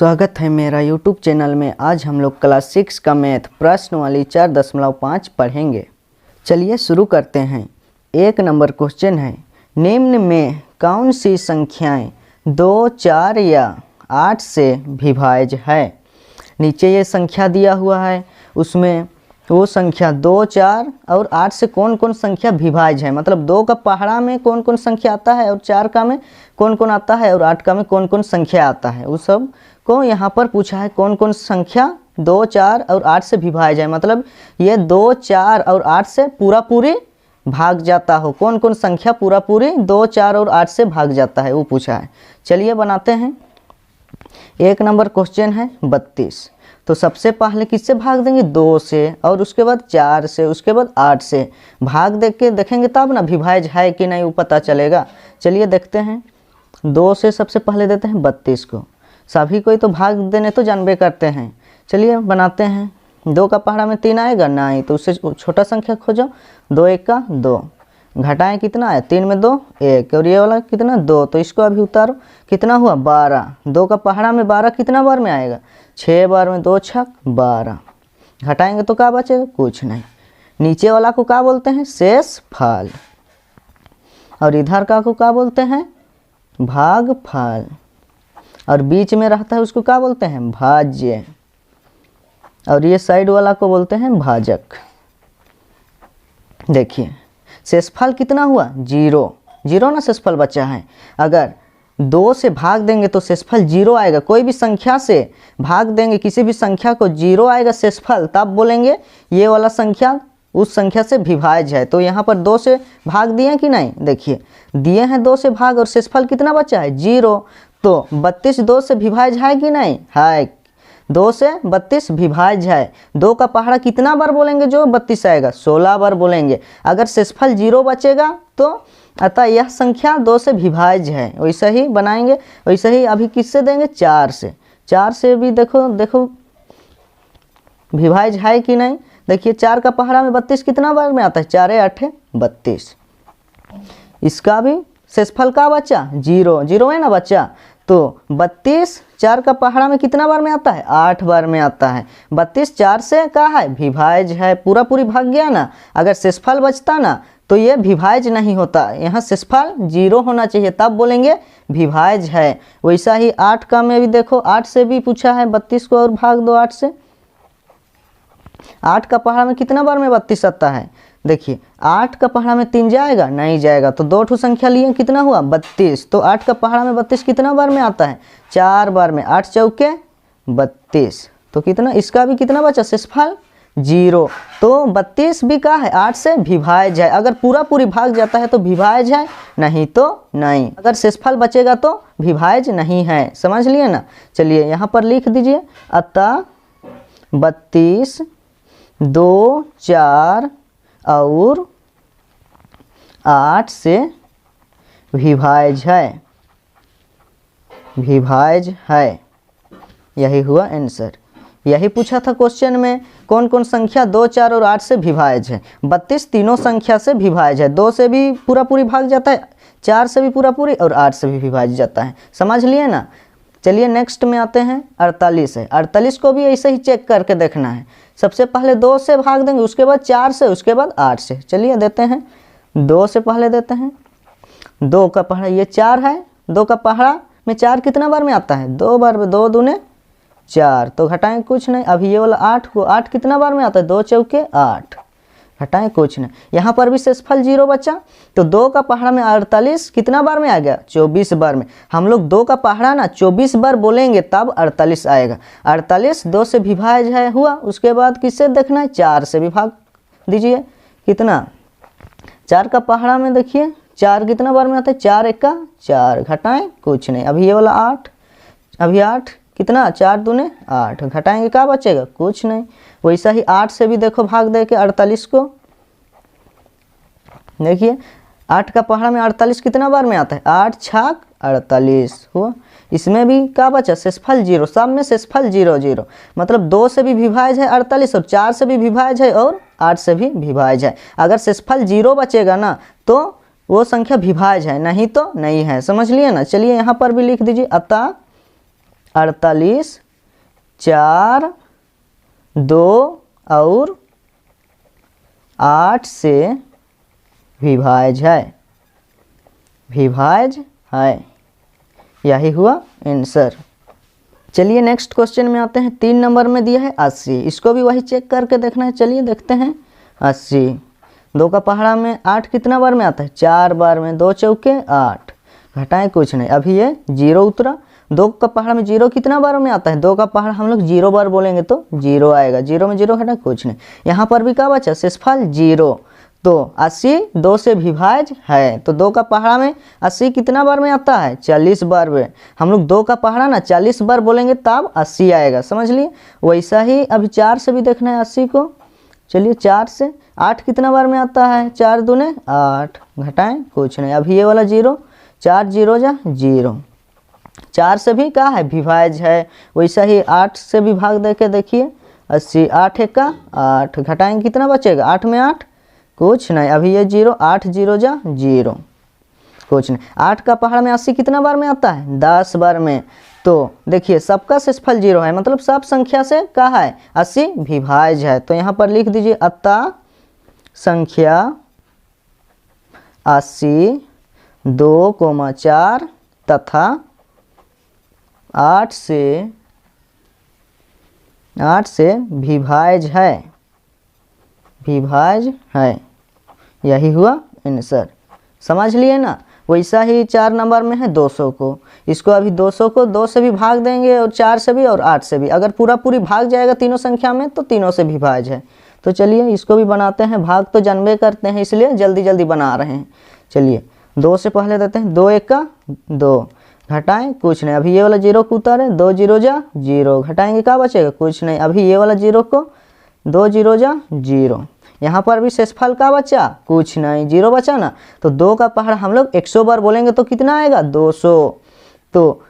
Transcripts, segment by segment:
स्वागत है मेरा यूट्यूब चैनल में। आज हम लोग क्लास 6 का मैथ प्रश्नवाली 4.5 पढ़ेंगे। चलिए शुरू करते हैं। 1 नंबर क्वेश्चन है, निम्न में कौन सी संख्याएं 2, 4 या 8 से विभाज्य है। नीचे ये संख्या दिया हुआ है, उसमें वो संख्या 2, 4 और 8 से कौन कौन संख्या विभाज्य है, मतलब 2 का पहाड़ा में कौन कौन संख्या आता है और 4 का में कौन कौन आता है और 8 का में कौन कौन संख्या आता है, उस सब को यहाँ पर पूछा है। कौन कौन संख्या 2, 4 और 8 से विभाज्य है, मतलब ये 2, 4 और 8 से पूरी भाग जाता हो। कौन कौन संख्या पूरी 2, 4 और 8 से भाग जाता है वो पूछा है। चलिए बनाते हैं। 1 नंबर क्वेश्चन है 32। तो सबसे पहले किससे भाग देंगे, 2 से, और उसके बाद 4 से, उसके बाद 8 से। भाग देख के देखेंगे तब ना विभाज्य है कि नहीं वो पता चलेगा। चलिए देखते हैं। 2 से सबसे पहले देते हैं 32 को। सभी कोई तो भाग देने तो जानबे करते हैं। चलिए बनाते हैं। 2 का पहाड़ा में 3 आएगा नहीं, तो उससे छोटा संख्या खोजो। 2 1 का 2, घटाएं कितना है, 3 में 2 1, और ये वाला कितना 2, तो इसको अभी उतारो। कितना हुआ 12। 2 का पहाड़ा में 12 कितना बार में आएगा, 6 बार में। 2 छक 12, घटाएंगे तो क्या बचेगा, कुछ नहीं। नीचे वाला को क्या बोलते हैं, शेषफल, और इधर का को क्या बोलते हैं, भागफल, और बीच में रहता है उसको क्या बोलते हैं, भाज्य, और ये साइड वाला को बोलते हैं भाजक। देखिए शेषफल कितना हुआ, 0 ना शेषफल बचा है। अगर 2 से भाग देंगे तो शेषफल 0 आएगा। कोई भी संख्या से भाग देंगे, किसी भी संख्या को 0 आएगा शेषफल, तब बोलेंगे ये वाला संख्या उस संख्या से विभाज्य है। तो यहाँ पर 2 से भाग दिए कि नहीं, देखिए दिए हैं 2 से भाग, और शेषफल कितना बचा है, 0। तो 32 2 से विभाज्य है कि नहीं है, 2 से 32 विभाज्य है। 2 का पहाड़ा कितना बार बोलेंगे जो 32 आएगा, 16 बार बोलेंगे। अगर शेषफल 0 बचेगा तो अतः यह संख्या 2 से विभाज्य है। वैसे ही बनाएंगे। वैसे ही अभी किससे देंगे, 4 से। 4 से भी देखो विभाज्य है कि नहीं। देखिए 4 का पहाड़ा में 32 कितना बार में आता है, 4 8 32। इसका भी शेषफल का बच्चा 0 है ना बच्चा। तो 32 4 का पहाड़ा में कितना बार में आता है, 8 बार में आता है। 32 4 से क्या है, विभाज्य है। पूरी भाग गया ना। अगर शेषफल बचता ना तो ये विभाज्य नहीं होता, यहाँ शेषफल 0 होना चाहिए, तब बोलेंगे विभाज्य है। वैसा ही 8 का में भी देखो, 8 से भी पूछा है। 32 को और भाग दो 8 से। 8 का पहाड़ा में कितना बार में 32 आता है, देखिए 8 का पहाड़ा में 3 जाएगा नहीं जाएगा, तो 2 ठो संख्या लिए, कितना हुआ 32। तो 8 का पहाड़ा में 32 कितना बार में आता है, 4 बार में। 8 चौके 32, तो कितना, इसका भी कितना बचा, शेषफल 0। तो 32 भी का है, 8 से विभाज्य है। अगर पूरी भाग जाता है तो विभाज्य है, नहीं तो नहीं। अगर शेषफल बचेगा तो विभाज्य नहीं है। समझ लिए ना। चलिए यहाँ पर लिख दीजिए, अतः 32 2, 4 और 8 से विभाज्य है। यही हुआ आंसर। यही पूछा था क्वेश्चन में, कौन कौन संख्या 2, 4 और 8 से विभाज्य है। 32 तीनों संख्या से विभाज्य है। 2 से भी पूरी भाग जाता है, 4 से भी पूरी, और 8 से भी विभाज्य जाता है। समझ लिए ना। चलिए नेक्स्ट में आते हैं। 48 है। 48 को भी ऐसे ही चेक करके देखना है। सबसे पहले 2 से भाग देंगे, उसके बाद 4 से, उसके बाद 8 से। चलिए देते हैं। 2 से पहले देते हैं। 2 का पहाड़ा ये 4 है। 2 का पहाड़ा में 4 कितना बार में आता है, 2 बार में। 2 दूने 4, तो घटाएं कुछ नहीं। अभी ये वाला 8 को, 8 कितना बार में आता है, 2 चौके 8, घटाएं कुछ नहीं। यहाँ पर भी शेषफल 0 बचा। तो 2 का पहाड़ा में 48 कितना बार में आ गया, 24 बार में। हम लोग 2 का पहाड़ा ना 24 बार बोलेंगे तब 48 आएगा। 48 2 से विभाज्य है हुआ। उसके बाद किससे देखना है, 4 से विभाग दीजिए। कितना, 4 का पहाड़ा में देखिए 4 कितना बार में आता है, 4 1 का 4, घटाएं कुछ नहीं। अभी ये वाला 8, अभी 8 कितना, 4 दूने 8, घटाएंगे क्या बचेगा, कुछ नहीं। वैसा ही 8 से भी देखो भाग दे के 48 को। देखिए 8 का पहाड़ा में 48 कितना बार में आता है, 8 छक 48 हुआ। इसमें भी क्या बचा, शेषफल 0। सब में शेषफल 0, मतलब 2 से भी विभाज्य है 48, और 4 से भी विभाज्य है, और 8 से भी विभाज्य है। अगर शेषफल 0 बचेगा ना तो वो संख्या विभाज्य है, नहीं तो नहीं है। समझ लिए ना। चलिए यहाँ पर भी लिख दीजिए, अतः 48 4 2 और 8 से विभाज्य है, विभाज्य है। यही हुआ आंसर। चलिए नेक्स्ट क्वेश्चन में आते हैं। 3 नंबर में दिया है 80, इसको भी वही चेक करके देखना है। चलिए देखते हैं। 80 2 का पहाड़ा में 8 कितना बार में आता है? 4 बार में। 2 चौके 8, घटाएं कुछ नहीं। अभी ये 0 उतरा। 2 का पहाड़ा में 0 कितना बार में आता है? 2 का पहाड़ा हम लोग 0 बार बोलेंगे तो 0 आएगा। 0 में 0 घटा कुछ नहीं। यहाँ पर भी क्या बचा? शेषफल 0। तो 80 2 से विभाज्य है। तो 2 का पहाड़ा में 80 कितना बार में आता है? 40 बार में। हम लोग 2 का पहाड़ा ना 40 बार बोलेंगे तब 80 आएगा, समझ लिए। वैसा ही अभी 4 से भी देखना है 80 को। चलिए 4 से 8 कितना बार में आता है? 4 दूने 8, घटाएं कुछ नहीं। अभी ये वाला 0, 4 0 जा 0। 4 से भी क्या है? विभाज्य है। वैसा ही 8 से भी भाग दे के देखिए। 80 8 1 8, घटाएंगे कितना बचेगा? 8 में 8 कुछ नहीं। अभी ये 0, 8 0 जा 0, कुछ नहीं। 8 का पहाड़ में 80 कितना बार में आता है? 10 बार में। तो देखिए सबका शेषफल 0 है, मतलब सब संख्या से क्या है? 80 विभाज्य है। तो यहाँ पर लिख दीजिए अतः संख्या 80 2,4 तथा 8 से विभाज्य है, विभाज्य है। यही हुआ आंसर, समझ लिए ना। वैसा ही 4 नंबर में है 200 को। इसको अभी 200 को 2 से भी भाग देंगे और 4 से भी और 8 से भी। अगर पूरी भाग जाएगा तीनों संख्या में तो तीनों से विभाज्य है। तो चलिए इसको भी बनाते हैं। भाग तो जानबे करते हैं, इसलिए जल्दी जल्दी बना रहे हैं। चलिए 2 से पहले देते हैं 2 1 2, घटाएं कुछ नहीं। अभी ये वाला 0 को उतारे, 2 0 जा 0, घटाएंगे क्या बचेगा? कुछ नहीं। अभी ये वाला 0 को 2 0 जा 0। यहाँ पर भी शेषफल का बचा? कुछ नहीं, 0 बचा ना। तो 2 का पहाड़ हम लोग 100 बार बोलेंगे तो कितना आएगा? 200। तो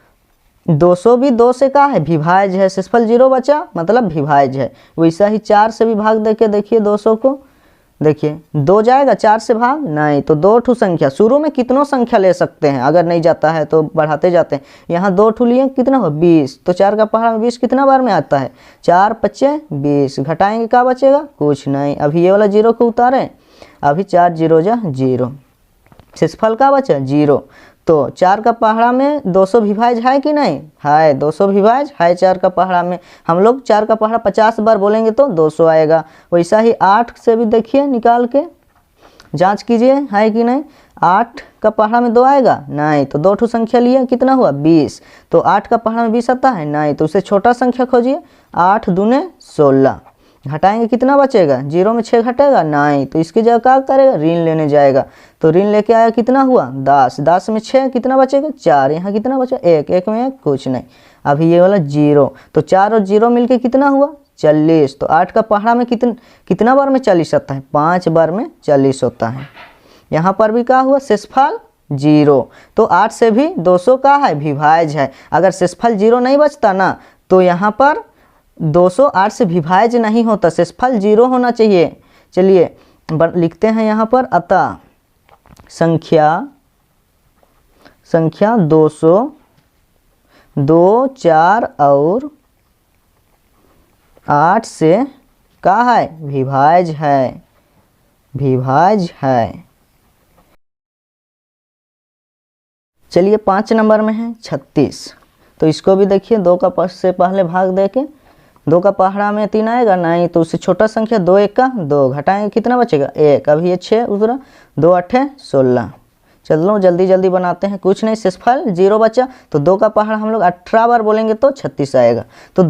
200 भी 2 से का है? विभाज्य है। शेषफल 0 बचा मतलब विभाज्य है। वैसा ही 4 से भी भाग देके देखिए 200 को। देखिए 2 जाएगा 4 से भाग नहीं, तो 2 ठू संख्या। शुरू में कितनों संख्या ले सकते हैं, अगर नहीं जाता है तो बढ़ाते जाते हैं। यहाँ 2 ठू लिए, कितना हो? 20। तो 4 का पहाड़ा में 20 कितना बार में आता है? 4 5 20, घटाएंगे क्या बचेगा? कुछ नहीं। अभी ये वाला 0 को उतारें। अभी 4 0 जा 0, शेषफल का बचा? 0। तो 4 का पहाड़ा में 200 विभाज्य है कि नहीं है? 200 विभाज्य है 4 का पहाड़ा में। हम लोग 4 का पहाड़ा 50 बार बोलेंगे तो 200 आएगा। वैसा ही 8 से भी देखिए, निकाल के जांच कीजिए है कि नहीं। 8 का पहाड़ा में 2 आएगा नहीं, तो 2 ठो संख्या लिए, कितना हुआ? 20। तो 8 का पहाड़ा में 20 आता है नहीं, तो उससे छोटा संख्या खोजिए। 8 दूने 16, घटाएंगे कितना बचेगा? 0 में 6 घटेगा नहीं, तो इसकी जगह क्या करेगा? ऋण लेने जाएगा। तो ऋण लेके आया, कितना हुआ? 10। 10 में 6 कितना बचेगा? 4। यहाँ कितना बचा? 1। 1 में 1 कुछ नहीं। अभी ये वाला 0, तो 4 और 0 मिलके कितना हुआ? 40। तो 8 का पहाड़ा में कितना बार में 40 आता है? 5 बार में 40 होता है। यहाँ पर भी क्या हुआ? शेषफल 0। तो 8 से भी 200 का है? विभाज्य है। अगर शेषफल 0 नहीं बचता ना, तो यहाँ पर 200 8 से विभाज्य नहीं होता, शेषफल 0 होना चाहिए। चलिए लिखते हैं यहाँ पर अतः संख्या 200 2 4 और 8 से क्या है? विभाज्य है, विभाज्य है। चलिए 5 नंबर में है 36। तो इसको भी देखिए 2 का से पहले भाग देके 2 का पहाड़ा में 3 आएगा नहीं, तो उससे छोटा संख्या 2 1 2, घटाएंगे कितना बचेगा? 1। अभी ये 6 उतरा, 2 8 16। चलो जल्दी जल्दी बनाते हैं। कुछ नहीं, शेषफल 0 बचा। तो 2 का पहाड़ा हम लोग 18 बार बोलेंगे तो 36 आएगा। तो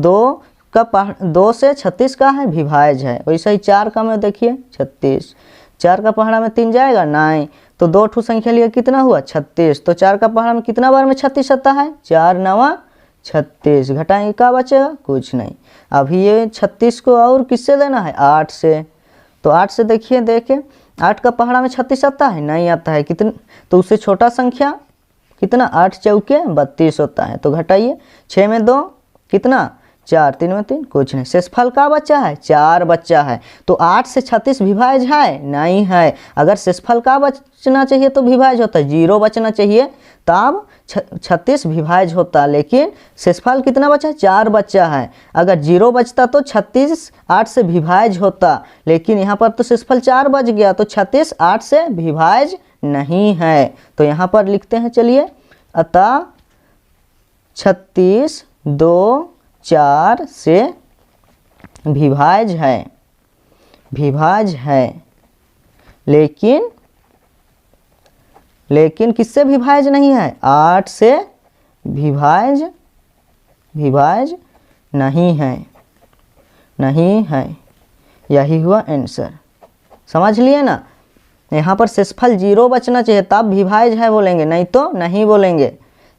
2 से 36 का है? विभाज्य है। वैसे ही 4 का में देखिए 36। 4 का पहाड़ा में 3 जाएगा नहीं, तो 2 ठू संख्या लिए, कितना हुआ? 36। तो 4 का पहाड़ा में कितना बार में 36 आता है? 4 9 36, घटाएंगे क्या बचेगा? कुछ नहीं। अभी ये 36 को और किससे लेना है? 8 से। तो 8 से देखिए, 8 का पहाड़ा में 36 आता है? नहीं आता है। कितने? तो उससे छोटा संख्या कितना? 8 चौके 32 होता है। तो घटाइए, 6 में 2 कितना? 4, 3 में 3 कुछ नहीं। शेषफल का बच्चा है 4 बच्चा है। तो 8 से 36 विभाज्य है नहीं है। अगर शेषफल का बचना चाहिए तो विभाज्य होता है, 0 बचना चाहिए तब 36 विभाज्य होता, लेकिन शेषफल कितना बचा है 4 बच्चा है। अगर 0 बचता तो 36 8 से विभाज्य होता, लेकिन यहाँ पर तो शेषफल 4 बच गया तो 36 8 से विभाज्य नहीं है। तो यहाँ पर लिखते हैं, चलिए, अतः 36 2 4 से विभाज्य है, विभाज्य है, लेकिन किससे विभाज्य नहीं है, 8 से विभाज्य नहीं है, नहीं है। यही हुआ आंसर। समझ लिए ना। यहाँ पर शेषफल 0 बचना चाहिए तब विभाज्य है बोलेंगे, नहीं तो नहीं बोलेंगे।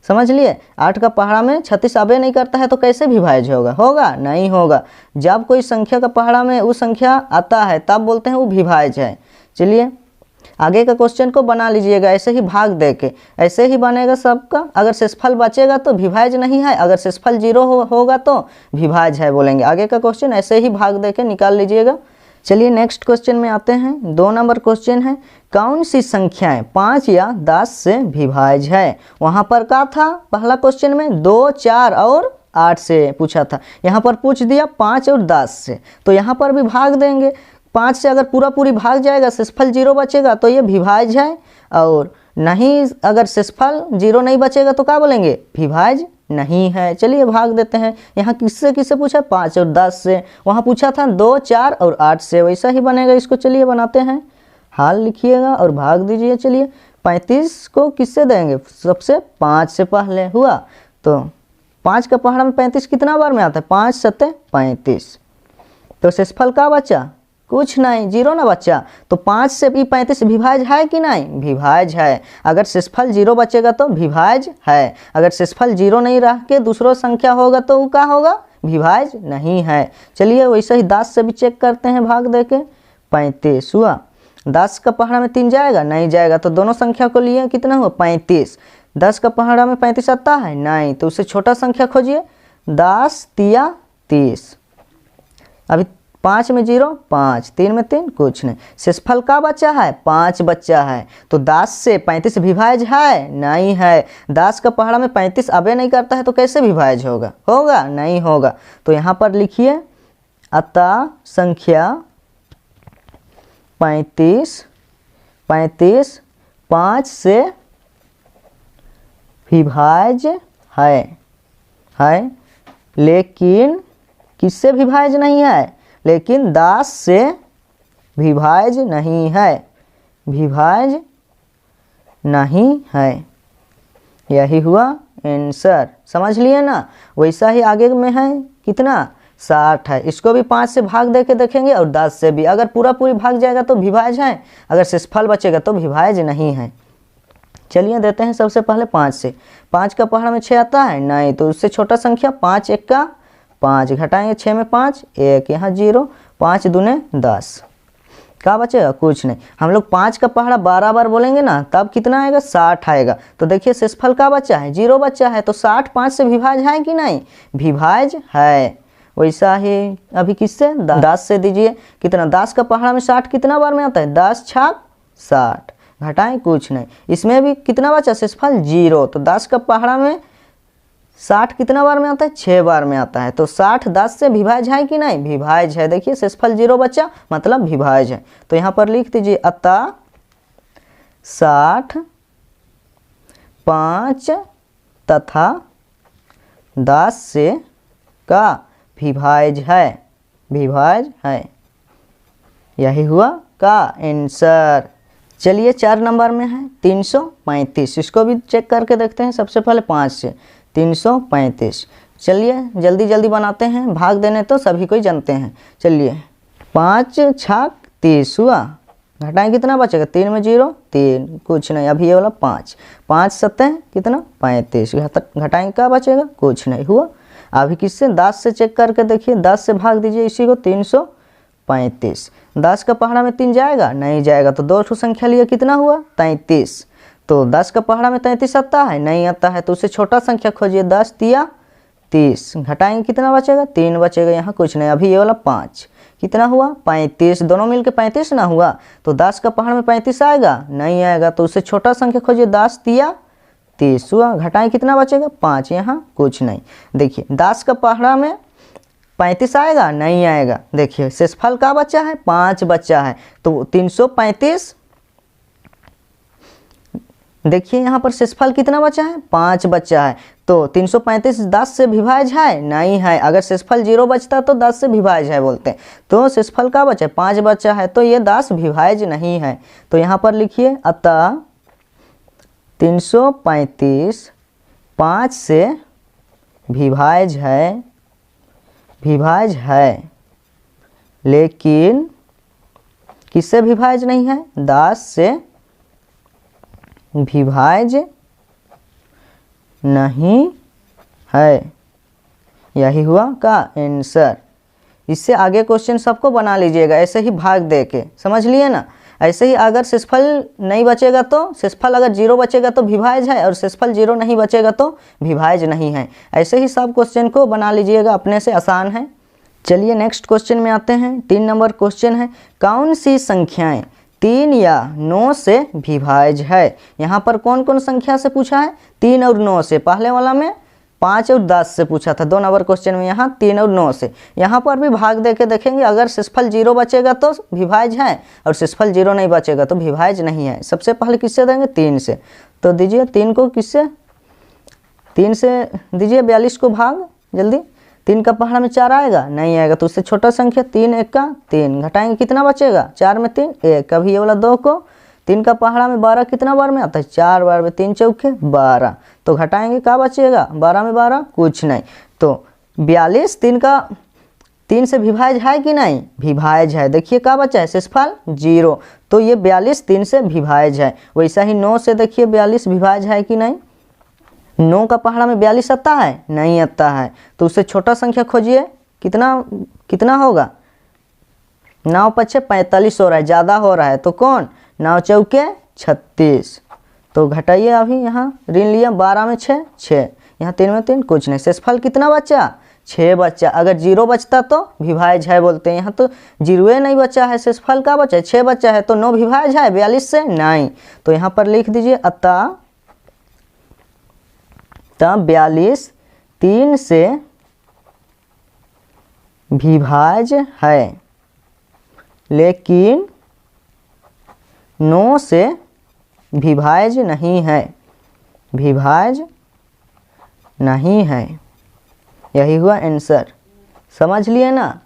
समझ लिए। 8 का पहाड़ा में 36 आबे नहीं करता है तो कैसे विभाज्य होगा, होगा नहीं होगा। जब कोई संख्या का पहाड़ा में वो संख्या आता है तब बोलते हैं वो विभाज्य है। चलिए आगे का क्वेश्चन को बना लीजिएगा, ऐसे ही भाग दे के, ऐसे ही बनेगा सबका। अगर शेषफल बचेगा तो विभाज्य नहीं है, अगर शेषफल 0 होगा तो विभाज्य है बोलेंगे। आगे का क्वेश्चन ऐसे ही भाग दे के निकाल लीजिएगा। चलिए नेक्स्ट क्वेश्चन में आते हैं। 2 नंबर क्वेश्चन है, कौन सी संख्याएं 5 या 10 से विभाज्य है। वहाँ पर क्या था पहला क्वेश्चन में 2 4 और 8 से पूछा था, यहाँ पर पूछ दिया 5 और 10 से, तो यहाँ पर भी भाग देंगे। 5 से अगर पूरी भाग जाएगा, शेषफल 0 बचेगा तो ये विभाज्य है, और नहीं अगर शेषफल 0 नहीं बचेगा तो क्या बोलेंगे, विभाज्य नहीं है। चलिए भाग देते हैं। यहाँ किससे किससे पूछा, 5 और 10 से। वहाँ पूछा था 2 4 और 8 से, वैसा ही बनेगा इसको। चलिए बनाते हैं, हाल लिखिएगा और भाग दीजिए। चलिए 35 को किससे देंगे, सबसे 5 से पहले हुआ, तो 5 का पहाड़ा में 35 कितना बार में आता है, 5 7 35। तो शेषफल का बचा, कुछ नहीं, 0 ना बच्चा। तो 5 से भी 35 विभाज्य है कि नहीं, विभाज्य है। अगर शेषफल 0 बचेगा तो विभाज्य है, अगर शेषफल 0 नहीं रह के दूसरा संख्या होगा तो वो क्या होगा, विभाज्य नहीं है। चलिए वैसे ही 10 से भी चेक करते हैं, भाग दे के 35 हुआ। 10 का पहाड़ा में 3 जाएगा, नहीं जाएगा, तो दोनों संख्या को लिए कितना हुआ 35। 10 का पहाड़ा में 35 आता है नहीं, तो उससे छोटा संख्या खोजिए, 10 3 30। अभी 5 में 0 5, 3 में 3 कुछ नहीं। शेषफल का बच्चा है 5 बच्चा है, तो 10 से 35 विभाज्य है नहीं है। 10 का पहाड़ा में 35 अबे नहीं करता है तो कैसे विभाज्य होगा, होगा नहीं होगा। तो यहाँ पर लिखिए, अतः संख्या 35 5 से विभाज्य है, लेकिन किससे विभाज्य नहीं है, लेकिन 10 से विभाज्य नहीं है, विभाज्य नहीं है। यही हुआ आंसर। समझ लिए ना। वैसा ही आगे में है कितना, 60 है। इसको भी 5 से भाग दे के देखेंगे और 10 से भी। अगर पूरी भाग जाएगा तो विभाज्य है, अगर शेषफल बचेगा तो विभाज्य नहीं है। चलिए देते हैं सबसे पहले 5 से। 5 का पहाड़ा में 6 आता है नहीं, तो उससे छोटा संख्या 5 1 का 5, घटाएंगे 6 में 5 1, यहाँ 0, 5 दूने 10, क्या बचेगा, कुछ नहीं। हम लोग 5 का पहाड़ा 12 बार बोलेंगे ना, तब कितना आएगा, 60 आएगा। तो देखिए शेषफल का बच्चा है 0 बच्चा है, तो 60 5 से विभाज्य है कि नहीं, विभाज्य है। वैसा ही अभी किससे, 10 से दीजिए कितना, 10 का पहाड़ा में 60 कितना बार में आता है, 10 6 60, घटाएं कुछ नहीं। इसमें भी कितना बचा, शेषफल 0, तो 10 का पहाड़ा में 60 कितना बार में आता है, 6 बार में आता है। तो 60 10 से विभाज्य है कि नहीं, विभाज्य है। देखिए शेषफल 0 बचा, मतलब विभाज्य है। तो यहाँ पर लिख दीजिए, अतः 60 5 तथा 10 से का विभाज्य है, विभाज्य है। यही हुआ का आंसर। चलिए 4 नंबर में है 335, इसको भी चेक करके देखते हैं। सबसे पहले 5 से 335। चलिए जल्दी जल्दी बनाते हैं, भाग देने तो सभी को ही जानते हैं। चलिए 5 6 30 हुआ, घटाएं कितना बचेगा, 3 में 0 3, कुछ नहीं। अभी ये वाला 5 5 7 कितना 35, घटाएं क्या बचेगा, कुछ नहीं हुआ। अभी किससे, 10 से चेक करके देखिए, 10 से भाग दीजिए इसी को, 335। 10 का पहाड़ा में 3 जाएगा, नहीं जाएगा, तो 2 संख्या लिए कितना हुआ, 33। तो 10 का पहाड़ा में 33 आता है, नहीं आता है, तो उससे छोटा संख्या खोजिए, 10 3 30 घटाएंगे कितना बचेगा 3 बचेगा, यहाँ कुछ नहीं। अभी ये वाला 5 कितना हुआ 35, दोनों मिलके 35 ना हुआ, तो 10 का पहाड़ में 35 आएगा नहीं आएगा, तो उससे छोटा संख्या खोजिए। 10 तिया 30 हुआ, घटाएं कितना बचेगा 5, यहाँ कुछ नहीं। देखिए 10 का पहाड़ा में 35 आएगा नहीं आएगा। देखिए शेषफल का बचा है 5 बचा है, तो 335। देखिए यहाँ पर शेषफल कितना बचा है 5 बचा है, तो 335 10 से विभाज्य है नहीं है। अगर शेषफल 0 बचता तो 10 से विभाज्य है बोलते हैं, तो शेषफल का बचा है 5 बचा है, तो ये 10 विभाज्य नहीं है। तो यहाँ पर लिखिए अतः 335 5 से विभाज्य है, लेकिन किससे विभाज्य नहीं है 10 से विभाज्य नहीं है। यही हुआ का आंसर। इससे आगे क्वेश्चन सबको बना लीजिएगा ऐसे ही भाग दे के, समझ लिए ना। ऐसे ही अगर शेषफल नहीं बचेगा तो शेषफल अगर 0 बचेगा तो विभाज्य है, और शेषफल 0 नहीं बचेगा तो विभाज्य नहीं है। ऐसे ही सब क्वेश्चन को बना लीजिएगा, अपने से आसान है। चलिए नेक्स्ट क्वेश्चन में आते हैं। 3 नंबर क्वेश्चन है, कौन सी संख्याएं 3 या 9 से विभाज्य है। यहाँ पर कौन कौन संख्या से पूछा है 3 और 9 से। पहले वाला में 5 और 10 से पूछा था, 2 नंबर क्वेश्चन में यहाँ 3 और 9 से। यहाँ पर भी भाग देके देखेंगे, अगर शेषफल 0 बचेगा तो विभाज्य है, और शेषफल 0 नहीं बचेगा तो विभाज्य नहीं है। सबसे पहले किससे देंगे 3 से, तो दीजिए 3 को किससे 3 से दीजिए 42 को भाग जल्दी। 3 का पहाड़ा में 4 आएगा नहीं आएगा, तो उससे छोटा संख्या 3 1 का 3, घटाएंगे कितना बचेगा 4 में 3 1। अभी ये वाला 2 को 3 का पहाड़ा में 12 कितना बार में आता है 4 बार में, 3 चौके 12, तो घटाएंगे क्या बचेगा 12 में 12 कुछ नहीं। तो 42 3 से विभाज्य है कि नहीं विभाज्य है। देखिए क्या बचा है शेषफल 0, तो ये 42 3 से विभाज्य है। वैसा ही 9 से देखिए 42 विभाज्य है कि नहीं। 9 का पहाड़ा में 42 आता है नहीं आता है, तो उससे छोटा संख्या खोजिए कितना होगा। 9 पछे 45 हो रहा है, ज़्यादा हो रहा है, तो कौन 9 चौके 36, तो घटाइए। अभी यहाँ ऋण लिया 12 में 6 6, यहाँ 3 में 3 कुछ नहीं। शेषफल कितना बचा 6 बचा। अगर 0 बचता तो विभाज्य है बोलते हैं, यहाँ तो 0 नहीं बचा है, शेषफल का बचा है 6 बचा है, तो 9 विभाज्य है 42 से नहीं। तो यहाँ पर लिख दीजिए अतः 42 3 से विभाज्य है, लेकिन 9 से विभाज्य नहीं है, विभाज्य नहीं है। यही हुआ आंसर, समझ लिए ना।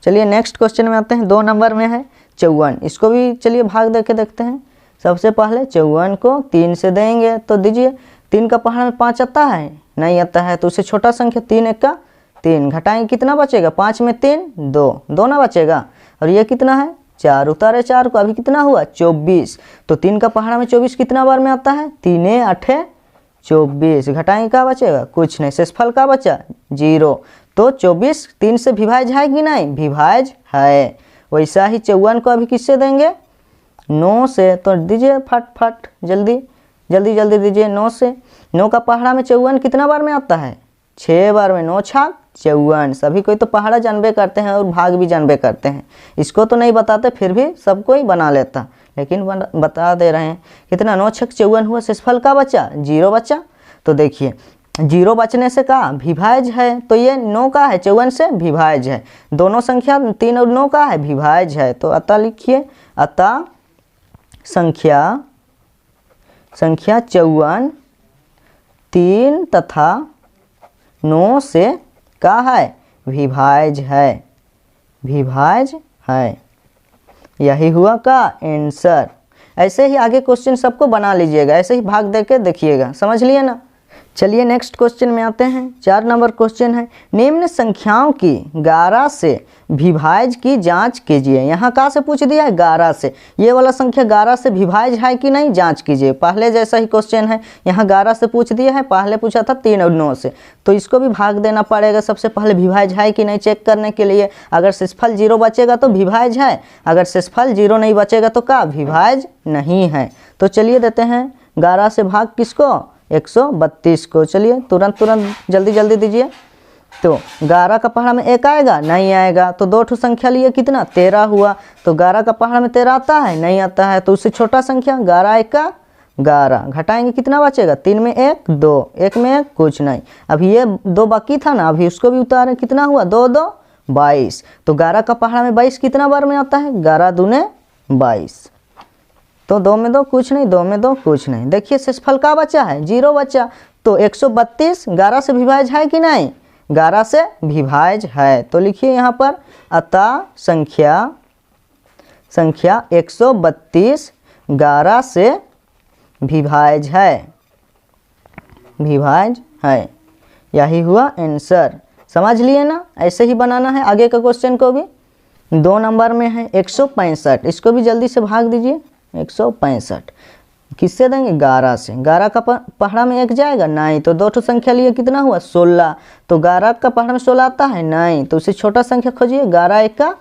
चलिए नेक्स्ट क्वेश्चन में आते हैं। 2 नंबर में है 54, इसको भी चलिए भाग देके देखते हैं। सबसे पहले 54 को 3 से देंगे, तो दीजिए 3 का पहाड़ में 5 आता है नहीं आता है, तो उससे छोटा संख्या 3 1 का 3, घटाएंगे कितना बचेगा 5 में 3 2 ना बचेगा, और ये कितना है 4, उतारे 4 को, अभी कितना हुआ 24, तो 3 का पहाड़ा में 24 कितना बार में आता है 3 8 24, घटाएंगे क्या बचेगा कुछ नहीं। शेषफल का बचा 0, तो 24 3 से विभाज्य है कि नहीं विभाज्य है। वैसा ही 54 को अभी किससे देंगे 9 से, तो दीजिए फट जल्दी दीजिए 9 से। 9 का पहाड़ा में 54 कितना बार में आता है 6 बार में, 9 छाक 54। सभी कोई तो पहाड़ा जानबे करते हैं और भाग भी जानबे करते हैं, इसको तो नहीं बताते, फिर भी सब कोई बना लेता, लेकिन बता दे रहे हैं। कितना 9 6 54 हुआ। शेषफल का बचा 0 बचा, तो देखिए 0 बचने से का विभाज्य है, तो ये 9 का है 54 से विभाज्य है। दोनों संख्या 3 और 9 का है विभाज्य है, तो अतः लिखिए अतः संख्या 54 3 तथा 9 से का है विभाज्य है। यही हुआ का आंसर। ऐसे ही आगे क्वेश्चन सबको बना लीजिएगा, ऐसे ही भाग देके देखिएगा, समझ लिए ना। चलिए नेक्स्ट क्वेश्चन में आते हैं। 4 नंबर क्वेश्चन है, निम्न संख्याओं की 11 से विभाज्य की जांच कीजिए। यहाँ कहाँ से पूछ दिया है 11 से, ये वाला संख्या 11 से विभाज्य है कि नहीं जांच कीजिए। पहले जैसा ही क्वेश्चन है, यहाँ 11 से पूछ दिया है, पहले पूछा था 3 और 9 से, तो इसको भी भाग देना पड़ेगा। सबसे पहले विभाज्य है कि नहीं चेक करने के लिए, अगर शेषफल 0 बचेगा तो विभाज्य है, अगर शेषफल 0 नहीं बचेगा तो क्या विभाज्य नहीं है। तो चलिए देते हैं 11 से भाग किसको 132 को। चलिए तुरंत जल्दी दीजिए। तो 11 का पहाड़ा में 1 आएगा, नहीं आएगा। तो 2 ठो संख्या लिए कितना 13 हुआ। तो 11 का पहाड़ा में 13 आता है, नहीं आता है। तो उससे छोटा संख्या 11 1 का 11, घटाएंगे कितना बचेगा, 3 में 1 2, 1 में 1 कुछ नहीं। अभी ये 2 बाकी था ना, अभी उसको भी उतारें, कितना हुआ 2 2 22। तो 11 का पहाड़ा में 22 कितना बार में आता है, 11 दूने 22। तो 2 में 2 कुछ नहीं, 2 में 2 कुछ नहीं। देखिए शेषफल का बचा है, 0 बचा। तो 132 11 से विभाज्य है कि नहीं, 11 से विभाज्य है। तो लिखिए यहाँ पर अतः संख्या 132 11 से विभाज्य है, विभाज्य है। यही हुआ आंसर। समझ लिए ना, ऐसे ही बनाना है आगे का क्वेश्चन को भी। 2 नंबर में है 165, इसको भी जल्दी से भाग दीजिए। 165 किससे देंगे, 11 से। 11 का पहाड़ा में 1 जाएगा, नहीं। तो 2 ठो संख्या लिए कितना हुआ 16। तो 11 का पहाड़ा में 16 आता है, नहीं। तो उससे छोटा संख्या खोजिए, 11 1 का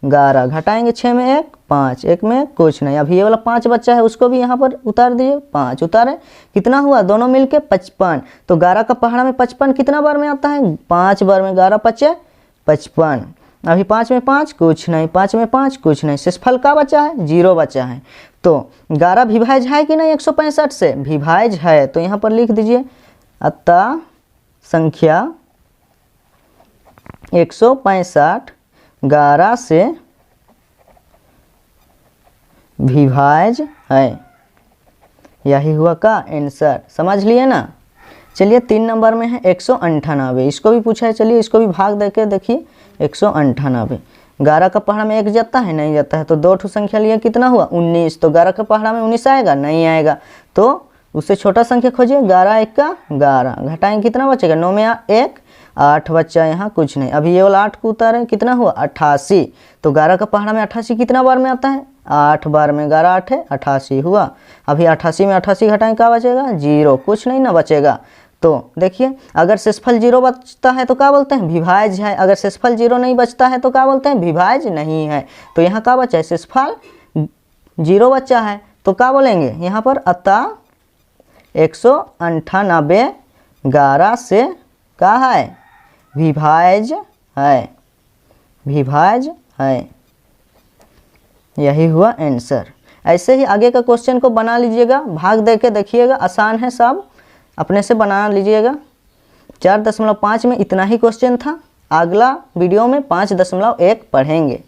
11, घटाएंगे 6 में 1 5, 1 में कुछ नहीं। अभी ये वाला 5 बच्चा है, उसको भी यहाँ पर उतार दीजिए, 5 उतारे, कितना हुआ दोनों मिलके 55। तो 11 का पहाड़ा में 55 कितना बार में आता है, 5 बार में। 11 5 55। अभी 5 में 5 कुछ नहीं, 5 में 5 कुछ नहीं। शेषफल का बचा है, 0 बचा है। तो 11 विभाज्य है कि नहीं 165 से, विभाज्य है। तो यहाँ पर लिख दीजिए अतः संख्या 165 11 से विभाज्य है। यही हुआ का आंसर। समझ लिए ना। चलिए 3 नंबर में है 198, इसको भी पूछा है। चलिए इसको भी भाग देके देखिए। 198 11 का पहाड़ा में 1 जाता है, नहीं जाता है। तो 2 ठो संख्या लिए कितना हुआ 19। तो 11 का पहाड़ा में 19 आएगा, नहीं आएगा। तो उससे छोटा संख्या खोजिए, 11 1 का 11, घटाएंगे कितना बचेगा, 9 में 1 8 बच्चा, यहाँ कुछ नहीं। अभी ये वाला 8 को उतारें, कितना हुआ 88। तो 11 का पहाड़ा में 88 कितना बार में आता है, 8 बार में। 11 8 है 88 हुआ। अभी 88 में 88 घटाएं, क्या बचेगा 0, कुछ नहीं ना बचेगा। तो देखिए अगर शेषफल 0 बचता है तो क्या बोलते हैं, विभाज्य है। अगर शेषफल 0 नहीं बचता है तो क्या बोलते हैं, विभाज्य नहीं है। तो यहाँ क्या बचा है, शेषफल 0 बचा है। तो क्या बोलेंगे यहाँ पर, अतः 198 11 से क्या है, विभाज्य है, विभाज्य है। यही हुआ आंसर। ऐसे ही आगे का क्वेश्चन को बना लीजिएगा, भाग दे के देखिएगा, आसान है, सब अपने से बना लीजिएगा। 4.5 में इतना ही क्वेश्चन था। अगला वीडियो में 5.1 पढ़ेंगे।